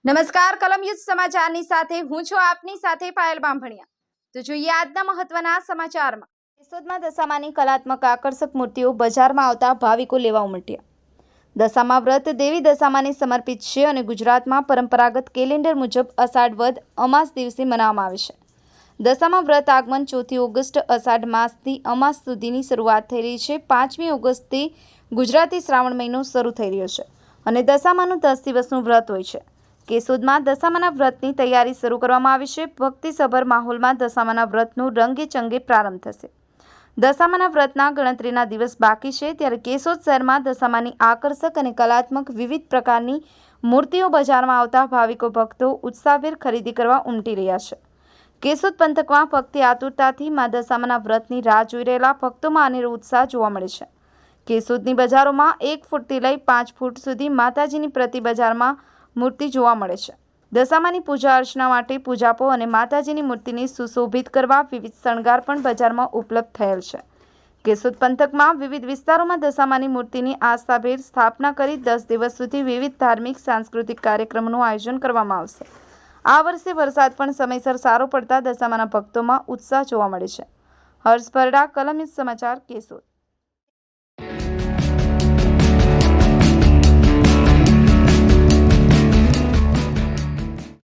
નમસ્કાર, કલમયુદ્ધ સમાચારની સાથે હું છું આપની સાથે પાયલ બામભણિયા। તો જોઈએ આજના મહત્વના સમાચારમાં। કેશોદમાં દશામાની કલાત્મક આકર્ષક મૂર્તિઓ બજારમાં આવતા ભાવિકો લેવા ઉમટ્યા। દશામા વ્રત દેવી દશામાને સમર્પિત છે અને ગુજરાતમાં પરંપરાગત કેલેન્ડર મુજબ અષાઢ વદ અમાસ દિવસે મનાવવામાં આવે છે। દશામા વ્રત આગમન 4 ઓગસ્ટ અષાઢ માસથી અમાસ સુધીની શરૂઆત થઈ રહી છે। 5મી ઓગસ્ટથી ગુજરાતી શ્રાવણ મહિનો શરૂ થઈ રહ્યો છે અને દશામાનું 10 દિવસનું વ્રત હોય છે। કેશોદમાં દશામાના વ્રતની તૈયારી શરૂ કરવામાં આવી છે। ભક્તિસભર માહોલમાં દશામાના વ્રતનો રંગેચંગે પ્રારંભ થશે। દશામાના વ્રતના ગણતરીના દિવસ બાકી છે ત્યારે કેશોદ શહેરમાં દશામાની આકર્ષક અને કલાત્મક વિવિધ પ્રકારની મૂર્તિઓ બજારમાં આવતા ભાવિકો ભક્તો ઉત્સાહભેર ખરીદી કરવા ઉમટી રહ્યા છે। કેશોદ પંથકમાં ભક્તિ આતુરતાથી મા દશામાના વ્રતની રાહ જોઈ રહેલા ભક્તોમાં અનેરો ઉત્સાહ જોવા મળે છે। કેશોદની બજારોમાં 1 ફૂટથી લઈ 5 ફૂટ સુધી માતાજીની પ્રતિ બજારમાં મૂર્તિ જોવા મળે છે। દશામાની પૂજા અર્ચના માટે પૂજાપો અને માતાજીની મૂર્તિને સુશોભિત કરવા વિવિધ શણગાર પણ બજારમાં ઉપલબ્ધ થયેલ છે। કેશોદ પંથકમાં વિવિધ વિસ્તારોમાં દશામાની મૂર્તિની આસ્થાભેર સ્થાપના કરી 10 દિવસ સુધી વિવિધ ધાર્મિક સાંસ્કૃતિક કાર્યક્રમોનું આયોજન કરવામાં આવશે। આ વર્ષે વરસાદ પણ સમયસર સારો પડતા દશામાના ભક્તોમાં ઉત્સાહ જોવા મળે છે। હર્ષ પરડા, કલમયુદ્ધ સમાચાર, કેશોદ।